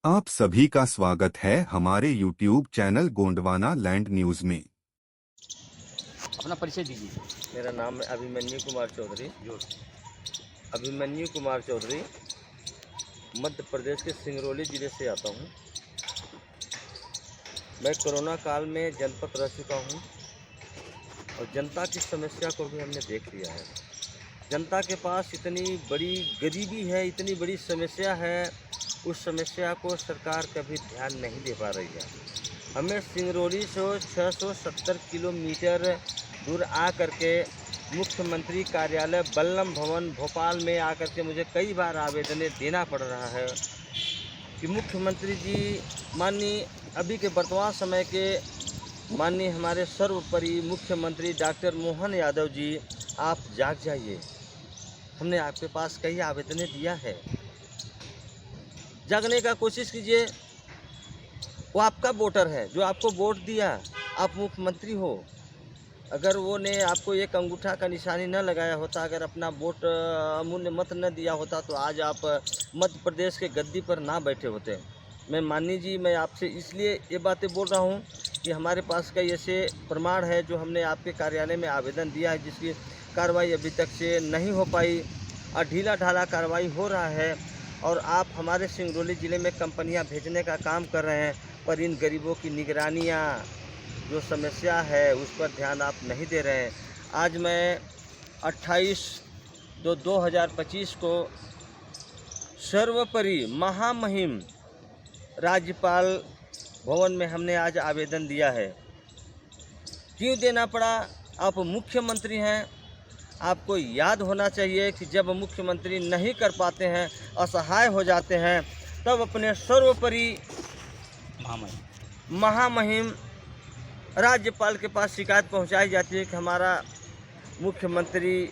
आप सभी का स्वागत है हमारे YouTube channel Gondwana land news में। अपना परिचय दीजिए। मेरा नाम है अभिमन्यु कुमार चौधरी। अभिमन्यु कुमार चौधरी मध्य प्रदेश के सिंगरौली ज़िले से आता हूँ। मैं कोरोना काल में जनपद रह चुका हूँ और जनता की समस्या को भी हमने देख लिया है। जनता के पास इतनी बड़ी गरीबी है, इतनी बड़ी समस्या है, उस समस्या को सरकार कभी ध्यान नहीं दे पा रही है। हमें सिंगरौली से 670 किलोमीटर दूर आ करके मुख्यमंत्री कार्यालय बल्लम भवन भोपाल में आकर के मुझे कई बार आवेदन देना पड़ रहा है कि मुख्यमंत्री जी, माननीय अभी के वर्तमान समय के माननीय हमारे सर्वोपरि मुख्यमंत्री डॉक्टर मोहन यादव जी, आप जाग जाइए। हमने आपके पास कई आवेदन दिया है, जागने का कोशिश कीजिए। वो आपका वोटर है जो आपको वोट दिया, आप मुख्यमंत्री हो। अगर वो ने आपको एक अंगूठा का निशानी न लगाया होता, अगर अपना वोट अमूल्य मत न दिया होता, तो आज आप मध्य प्रदेश के गद्दी पर ना बैठे होते। मैं माननीय जी, मैं आपसे इसलिए ये बातें बोल रहा हूँ कि हमारे पास कई ऐसे प्रमाण है जो हमने आपके कार्यालय में आवेदन दिया है, जिसकी कार्रवाई अभी तक से नहीं हो पाई और ढीला ढाला कार्रवाई हो रहा है। और आप हमारे सिंगरौली ज़िले में कंपनियां भेजने का काम कर रहे हैं, पर इन गरीबों की निगरानियां जो समस्या है उस पर ध्यान आप नहीं दे रहे हैं। आज मैं 28/2/2025 को सर्वोपरि महामहिम राज्यपाल भवन में हमने आज आवेदन दिया है। क्यों देना पड़ा? आप मुख्यमंत्री हैं, आपको याद होना चाहिए कि जब मुख्यमंत्री नहीं कर पाते हैं, असहाय हो जाते हैं, तब अपने सर्वोपरि महामहिम राज्यपाल के पास शिकायत पहुंचाई जाती है कि हमारा मुख्यमंत्री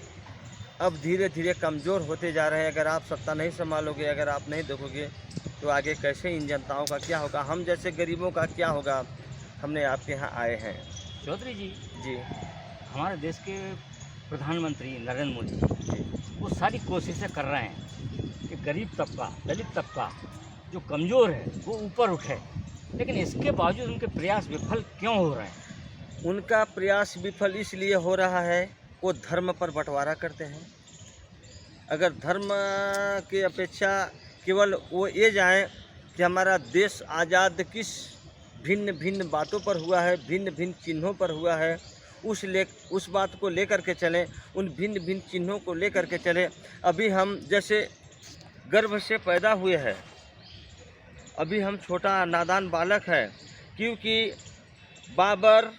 अब धीरे धीरे कमज़ोर होते जा रहे हैं। अगर आप सत्ता नहीं संभालोगे, अगर आप नहीं देखोगे, तो आगे कैसे इन जनताओं का क्या होगा, हम जैसे गरीबों का क्या होगा। हमने आपके यहाँ आए हैं। चौधरी जी, हमारे देश के प्रधानमंत्री नरेंद्र मोदी जी वो सारी कोशिशें कर रहे हैं कि गरीब तबका, दलित तबका जो कमज़ोर है वो ऊपर उठे, लेकिन इसके बावजूद उनके प्रयास विफल क्यों हो रहे हैं? उनका प्रयास विफल इसलिए हो रहा है, वो धर्म पर बंटवारा करते हैं। अगर धर्म की अपेक्षा केवल वो ये जाएं कि हमारा देश आज़ाद किस भिन्न भिन्न बातों पर हुआ है, भिन्न भिन्न चिन्हों पर हुआ है, उस बात को लेकर के चलें, उन भिन्न भिन्न चिन्हों को लेकर के चलें। अभी हम जैसे गर्भ से पैदा हुए हैं, अभी हम छोटा नादान बालक है, क्योंकि बाबर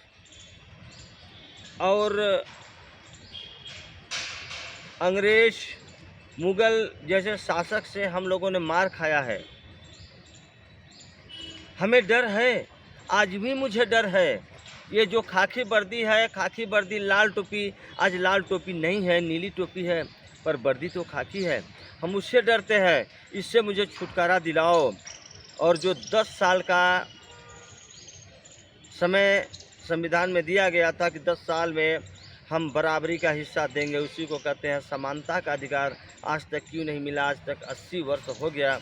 और अंग्रेज मुगल जैसे शासक से हम लोगों ने मार खाया है। हमें डर है, आज भी मुझे डर है। ये जो खाकी वर्दी है, खाकी वर्दी लाल टोपी, आज लाल टोपी नहीं है, नीली टोपी है, पर वर्दी तो खाकी है। हम उससे डरते हैं, इससे मुझे छुटकारा दिलाओ। और जो 10 साल का समय संविधान में दिया गया था कि 10 साल में हम बराबरी का हिस्सा देंगे, उसी को कहते हैं समानता का अधिकार। आज तक क्यों नहीं मिला? आज तक 80 वर्ष हो गया।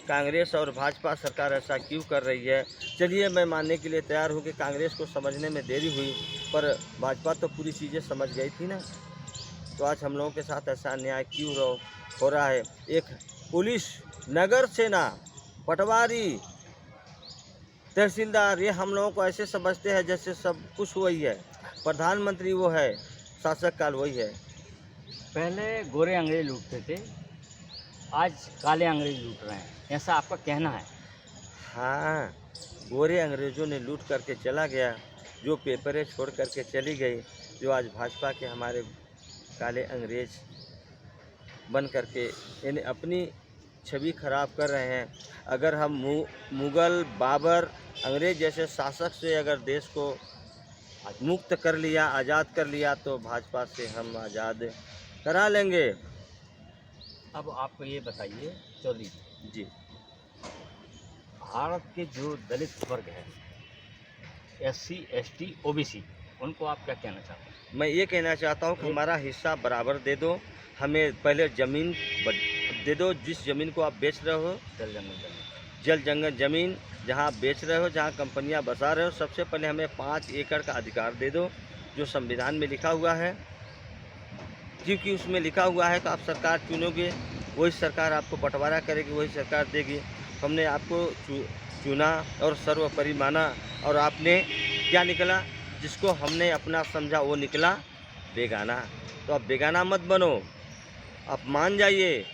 कांग्रेस और भाजपा सरकार ऐसा क्यों कर रही है? चलिए, मैं मानने के लिए तैयार हूँ कि कांग्रेस को समझने में देरी हुई, पर भाजपा तो पूरी चीज़ें समझ गई थी ना। तो आज हम लोगों के साथ ऐसा अन्याय क्यों हो रहा है? एक पुलिस, नगर सेना, पटवारी, तहसीलदार, ये हम लोगों को ऐसे समझते हैं जैसे सब कुछ वही है। प्रधानमंत्री वो है, शासक काल वही है। पहले गोरे अंग्रेज लूटते थे, आज काले अंग्रेज लूट रहे हैं, ऐसा आपका कहना है? हाँ, गोरे अंग्रेज़ों ने लूट करके चला गया, जो पेपरें छोड़ करके चली गई, जो आज भाजपा के हमारे काले अंग्रेज बन करके इन्हें अपनी छवि खराब कर रहे हैं। अगर हम मुग़ल, बाबर, अंग्रेज जैसे शासक से अगर देश को मुक्त कर लिया, आज़ाद कर लिया, तो भाजपा से हम आज़ाद करा लेंगे। अब आप ये बताइए चौधरी जी, भारत के जो दलित वर्ग है, SC, ST, OBC, उनको आप क्या कहना चाहते हैं? मैं ये कहना चाहता हूँ कि हमारा हिस्सा बराबर दे दो। हमें पहले ज़मीन दे दो, जिस ज़मीन को आप बेच रहे हो, जल जमीन जल जंगल ज़मीन जहाँ आप बेच रहे हो, जहाँ कंपनियां बसा रहे हो, सबसे पहले हमें 5 एकड़ का अधिकार दे दो, जो संविधान में लिखा हुआ है। क्योंकि उसमें लिखा हुआ है कि आप सरकार चुनोगे, वही सरकार आपको बंटवारा करेगी, वही सरकार देगी। हमने आपको चुना और सर्वोपरि माना, और आपने क्या निकला, जिसको हमने अपना समझा वो निकला बेगाना। तो अब बेगाना मत बनो, आप मान जाइए,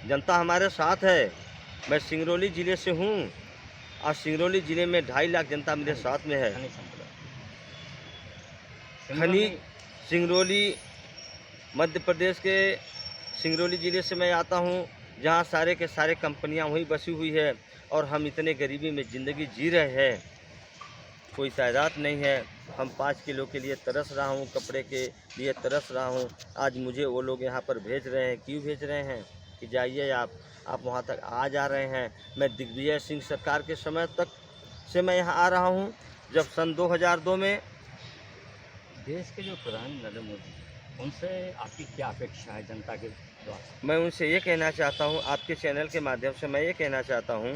जनता हमारे साथ है। मैं सिंगरौली ज़िले से हूँ और सिंगरौली ज़िले में 2.5 लाख जनता मेरे साथ में है। खनी सिंगरौली मध्य प्रदेश के सिंगरौली ज़िले से मैं आता हूँ, जहाँ सारे के सारे कंपनियाँ वहीं बसी हुई है, और हम इतने गरीबी में ज़िंदगी जी रहे हैं, कोई जायदाद नहीं है। हम 5 किलो के लिए तरस रहा हूँ, कपड़े के लिए तरस रहा हूँ। आज मुझे वो लोग यहाँ पर भेज रहे हैं, क्यों भेज रहे हैं कि जाइए आप वहाँ तक आ जा रहे हैं। मैं दिग्विजय सिंह सरकार के समय तक से मैं यहाँ आ रहा हूँ, जब सन 2002 में। देश के जो प्रधान नरेंद्र मोदी, उनसे आपकी क्या अपेक्षा है जनता के द्वारा? मैं उनसे ये कहना चाहता हूँ, आपके चैनल के माध्यम से मैं ये कहना चाहता हूँ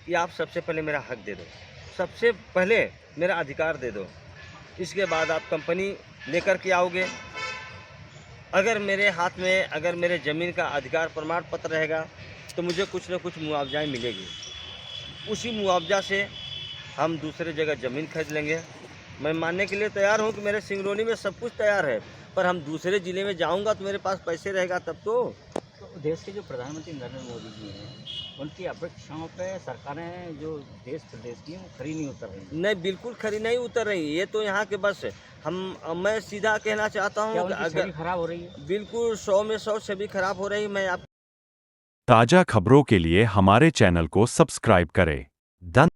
कि आप सबसे पहले मेरा हक दे दो, सबसे पहले मेरा अधिकार दे दो। इसके बाद आप कंपनी लेकर के आओगे। अगर मेरे हाथ में, अगर मेरे ज़मीन का अधिकार प्रमाण पत्र रहेगा, तो मुझे कुछ न कुछ मुआवजाएँ मिलेगी। उसी मुआवजा से हम दूसरे जगह ज़मीन खरीद लेंगे। मैं मानने के लिए तैयार हूँ कि मेरे सिंगरौली में सब कुछ तैयार है, पर हम दूसरे ज़िले में जाऊँगा तो मेरे पास पैसे रहेगा तब तो। देश के जो प्रधानमंत्री नरेंद्र मोदी जी हैं, उनकी अपेक्षाओं पे सरकारें जो देश प्रदेश की हैं वो खरी नहीं उतर रही। नहीं, बिल्कुल खरी नहीं उतर रही। ये तो यहाँ के बस मैं सीधा कहना चाहता हूँ कि अगर खराब हो रही है, बिल्कुल 100 में 100 छवि खराब हो रही। मैं आप ताज़ा खबरों के लिए हमारे चैनल को सब्सक्राइब करें।